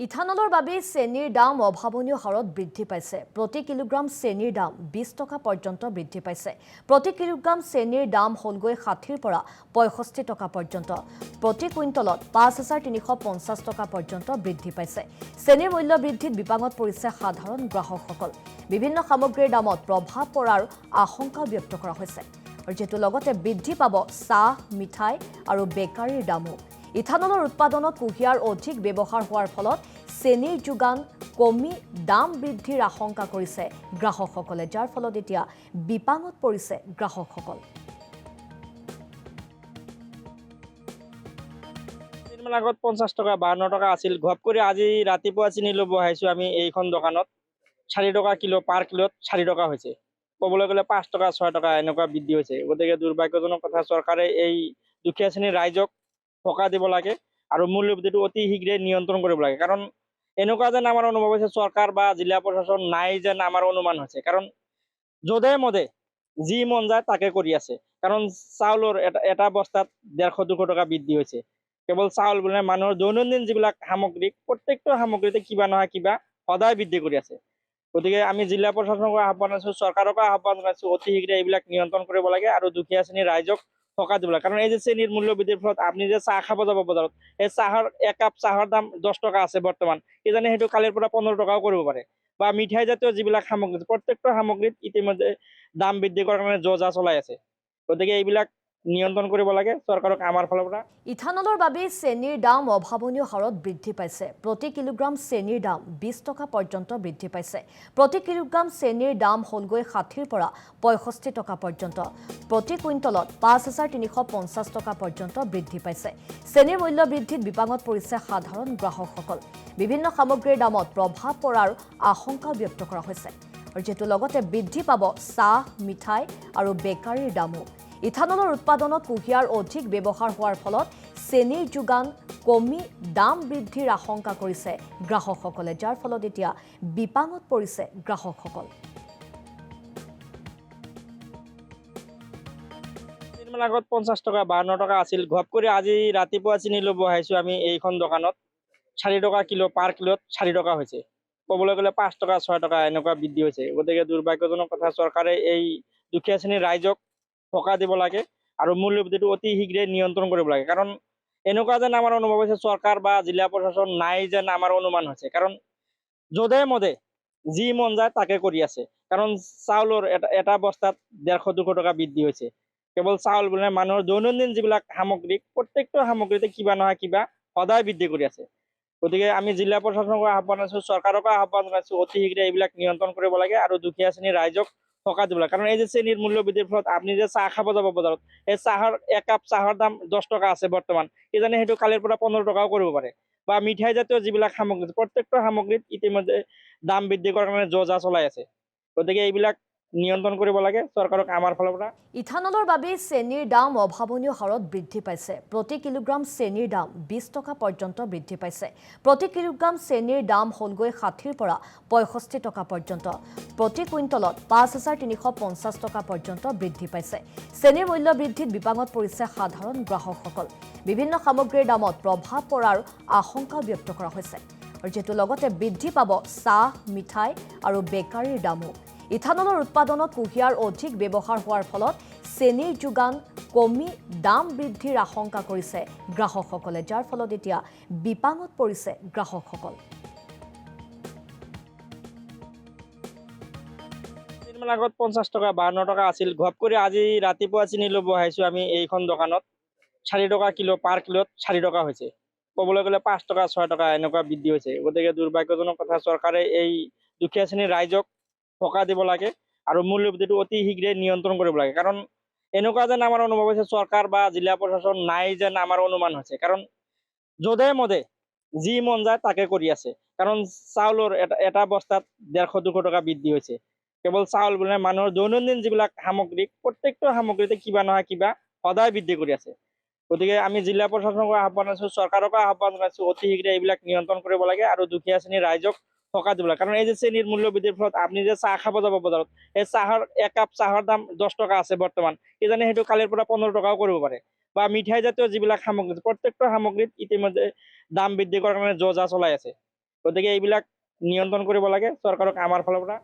ইথানলৰ বাবে চেনিৰ দাম অভাৱনীয় হাৰত বৃদ্ধি পাইছে। প্ৰতি কিলোগ্ৰাম চেনিৰ দাম 20 টকা পৰ্যন্ত বৃদ্ধি পাইছে। প্ৰতি কিলোগ্ৰাম চেনিৰ দাম হলগৈ 60ৰ পৰা 65 টকা পৰ্যন্ত। প্ৰতি কুইণ্টলত 5350 টকা পৰ্যন্ত বৃদ্ধি পাইছে। চেনিৰ মূল্য বৃদ্ধিত বিপাঙত পৰিছে সাধাৰণ গ্ৰাহকসকল। বিভিন্ন সামগ্ৰীৰ দামত প্ৰভাৱ পৰাৰ আশংকা ব্যক্ত কৰা হৈছে। আৰু যেটো লগতে বৃদ্ধি পাব চাহ, মিঠাই আৰু বেকাৰীৰ দামো। ইথানলৰ উৎপাদনত কুঁহিয়াৰ অধিক ব্যৱহাৰ হোৱাৰ ফলত চেনিৰ যোগান কমি দাম বৃদ্ধিৰ আশংকা কৰিছে গ্ৰাহকসকলে, যাৰ ফলত এতিয়া বিপাঙত পৰিছে গ্ৰাহকসকল। দিনমান আগত 50 টকা 52 টকা আছিল। ঘপ কৰি আজি ৰাতিপুৱা চিনি ল'ব আহিছোঁ আমি এইখন দোকানত 4 টকা কিলো, পাৰ কিলোত 4 টকা হৈছে। ক'বলৈ গ'লে 5 টকা 6 টকা এনেকুৱা বৃদ্ধি হৈছে। গতিকে দুৰ্ভাগ্যজনক কথা, চৰকাৰে এই দুখীয়া শ্ৰেণীৰ ৰাইজক টকা দিব লাগে আৰু মূল্যবৃদ্ধিটো অতি শীঘ্ৰে নিয়ন্ত্ৰণ কৰিব লাগে। কাৰণ এনেকুৱা যেন আমাৰ অনুভৱ হৈছে চৰকাৰ বা জিলা প্ৰশাসন নাই যেন আমাৰ অনুমান হৈছে। কাৰণ যধে মধে যি মন যায় তাকে কৰি আছে। কাৰণ চাউলৰ এটা বস্তাত 150-200 টকা বৃদ্ধি হৈছে। কেৱল চাউল বুলি মানুহৰ দৈনন্দিন যিবিলাক সামগ্ৰী, প্ৰত্যেকটো সামগ্ৰীতে কিবা নহয় কিবা সদায় বৃদ্ধি কৰি আছে। গতিকে আমি জিলা প্ৰশাসনক আহ্বান জনাইছোঁ, চৰকাৰকো আহ্বান জনাইছোঁ, অতি শীঘ্ৰে এইবিলাক নিয়ন্ত্ৰণ কৰিব লাগে আৰু দুখীয়া শ্ৰেণীৰ ৰাইজক টকা দিব লাগে। কাৰণ এই যে চেনিৰ মূল্য বৃদ্ধিৰ ফলত আপুনি যে চাহ খাব যাব বজাৰত, এই চাহৰ একাপ চাহৰ দাম 10 টকা আছে বৰ্তমান, কিজানি সেইটো কালিৰ পৰা 15 টকাও কৰিব পাৰে। বা মিঠাই জাতীয় যিবিলাক সামগ্ৰী, প্ৰত্যেকটো সামগ্ৰীত ইতিমধ্যে দাম বৃদ্ধি কৰাৰ কাৰণে যো-জা চলাই আছে। গতিকে এইবিলাক নিয়ন্ত্ৰণ কৰিব লাগে চৰকাৰক আমাৰ ফালৰ পৰা। ইথানলৰ বাবে চেনিৰ দাম অভাৱনীয় হাৰত বৃদ্ধি পাইছে। প্ৰতি কিলোগ্ৰাম চেনিৰ দাম 20 টকা পৰ্যন্ত বৃদ্ধি পাইছে। প্ৰতি কিলোগ্ৰাম চেনিৰ দাম হলগৈ 60ৰ পৰা 65 টকা পৰ্যন্ত। প্ৰতি কুইণ্টলত 5350 টকা পৰ্যন্ত বৃদ্ধি পাইছে। চেনিৰ মূল্য বৃদ্ধিত বিপাঙত পৰিছে সাধাৰণ গ্ৰাহকসকল। বিভিন্ন সামগ্ৰীৰ দামত প্ৰভাৱ পৰাৰ আশংকা ব্যক্ত কৰা হৈছে। আৰু যেটো লগতে বৃদ্ধি পাব চাহ, মিঠাই আৰু বেকাৰীৰ দামো। ইথানলৰ উৎপাদনত কুঁহিয়াৰ অধিক ব্যৱহাৰ হোৱাৰ ফলত চেনিৰ যোগান কমি দাম বৃদ্ধিৰ আশংকা কৰিছে গ্ৰাহকসকলে, যাৰ ফলত এতিয়া বিপাঙত পৰিছে গ্ৰাহকসকল। দিনমান আগত 50 টকা 52 টকা আছিল। ঘপ কৰি আজি ৰাতিপুৱা চিনি ল'ব আহিছোঁ আমি এইখন দোকানত 4 টকা কিলো, পাৰ কিলোত 4 টকা হৈছে। ক'বলৈ গ'লে 5 টকা 6 টকা এনেকুৱা বৃদ্ধি হৈছে। গতিকে দুৰ্ভাগ্যজনক কথা, চৰকাৰে এই দুখীয়া শ্ৰেণীৰ ৰাইজক টকা দিব লাগে আৰু মূল্যবৃদ্ধিটো অতি শীঘ্ৰে নিয়ন্ত্ৰণ কৰিব লাগে। কাৰণ এনেকুৱা যেন আমাৰ অনুভৱ হৈছে চৰকাৰ বা জিলা প্ৰশাসন নাই যেন আমাৰ অনুমান হৈছে। কাৰণ যধে মধে যি মন যায় তাকে কৰি আছে। কাৰণ চাউলৰ এটা বস্তাত 150-200 টকা বৃদ্ধি হৈছে। কেৱল চাউল বুলি মানুহৰ দৈনন্দিন যিবিলাক সামগ্ৰী, প্ৰত্যেকটো সামগ্ৰীতে কিবা নহয় কিবা সদায় বৃদ্ধি কৰি আছে। গতিকে আমি জিলা প্ৰশাসনক আহ্বান জনাইছোঁ, চৰকাৰকো আহ্বান জনাইছোঁ, অতি শীঘ্ৰে এইবিলাক নিয়ন্ত্ৰণ কৰিব লাগে আৰু দুখীয়া শ্ৰেণীৰ ৰাইজক টকা দিব লাগে। কাৰণ এই যে চেনিৰ মূল্য বৃদ্ধিৰ ফলত আপুনি যে চাহ খাব যাব বজাৰত, এই চাহৰ একাপ চাহৰ দাম 10 টকা আছে বৰ্তমান, কিজানি সেইটো কালিৰ পৰা 15 টকাও কৰিব পাৰে। বা মিঠাই জাতীয় যিবিলাক সামগ্ৰী, প্ৰত্যেকটো সামগ্ৰীত ইতিমধ্যে দাম বৃদ্ধি কৰাৰ কাৰণে যো-জা চলাই আছে। গতিকে এইবিলাক নিয়ন্ত্ৰণ কৰিব লাগে চৰকাৰক আমাৰ ফালৰ পৰা। ইথানলৰ বাবে চেনিৰ দাম অভাৱনীয় হাৰত বৃদ্ধি পাইছে। প্ৰতি কিলোগ্ৰাম চেনিৰ দাম 20 টকা পৰ্যন্ত বৃদ্ধি পাইছে। প্ৰতি কিলোগ্ৰাম চেনিৰ দাম হলগৈ 60ৰ পৰা 65 টকা পৰ্যন্ত। প্ৰতি কুইণ্টলত 5350 টকা পৰ্যন্ত বৃদ্ধি পাইছে। চেনিৰ মূল্য বৃদ্ধিত বিপাঙত পৰিছে সাধাৰণ গ্ৰাহকসকল। বিভিন্ন সামগ্ৰীৰ দামত প্ৰভাৱ পৰাৰ আশংকা ব্যক্ত কৰা হৈছে। আৰু যেটো লগতে বৃদ্ধি পাব চাহ, মিঠাই আৰু বেকাৰীৰ দামো। ইথানলৰ উৎপাদনত কুঁহিয়াৰ অধিক ব্যৱহাৰ হোৱাৰ ফলত চেনিৰ যোগান কমি দাম বৃদ্ধিৰ আশংকা কৰিছে গ্ৰাহকসকলে, যাৰ ফলত এতিয়া বিপাঙত পৰিছে গ্ৰাহকসকল। দিনমান আগত 50 টকা 52 টকা আছিল। ঘপ কৰি আজি ৰাতিপুৱা চিনি ল'ব আহিছোঁ আমি এইখন দোকানত 4 টকা কিলো, পাৰ কিলোত 4 টকা হৈছে। ক'বলৈ গ'লে 5 টকা 6 টকা এনেকুৱা বৃদ্ধি হৈছে। গতিকে দুৰ্ভাগ্যজনক কথা, চৰকাৰে এই দুখীয়া শ্ৰেণীৰ ৰাইজক টকা দিব লাগে আৰু মূল্যবৃদ্ধিটো অতি শীঘ্ৰে নিয়ন্ত্ৰণ কৰিব লাগে। কাৰণ এনেকুৱা যেন আমাৰ অনুভৱ হৈছে চৰকাৰ বা জিলা প্ৰশাসন নাই যেন আমাৰ অনুমান হৈছে। কাৰণ যধে মধে যি মন যায় তাকে কৰি আছে। কাৰণ চাউলৰ এটা বস্তাত 150-200 টকা বৃদ্ধি হৈছে। কেৱল চাউল বুলি মানুহৰ দৈনন্দিন যিবিলাক সামগ্ৰী, প্ৰত্যেকটো সামগ্ৰীতে কিবা নহয় কিবা সদায় বৃদ্ধি কৰি আছে। গতিকে আমি জিলা প্ৰশাসনক আহ্বান জনাইছোঁ, চৰকাৰকো আহ্বান জনাইছোঁ, অতি শীঘ্ৰে এইবিলাক নিয়ন্ত্ৰণ কৰিব লাগে আৰু দুখীয়া শ্ৰেণীৰ ৰাইজক টকা দিব লাগে। কাৰণ এই যে চেনিৰ মূল্য বৃদ্ধিৰ ফলত আপুনি যে চাহ খাব যাব বজাৰত, এই চাহৰ একাপ চাহৰ দাম 10 টকা আছে বৰ্তমান, কিজানি সেইটো কালিৰ পৰা 15 টকাও কৰিব পাৰে। বা মিঠাই জাতীয় যিবিলাক সামগ্ৰী, প্ৰত্যেকটো সামগ্ৰীত ইতিমধ্যে দাম বৃদ্ধি কৰাৰ কাৰণে যো-জা চলাই আছে। গতিকে এইবিলাক নিয়ন্ত্ৰণ কৰিব লাগে চৰকাৰক আমাৰ ফালৰ পৰা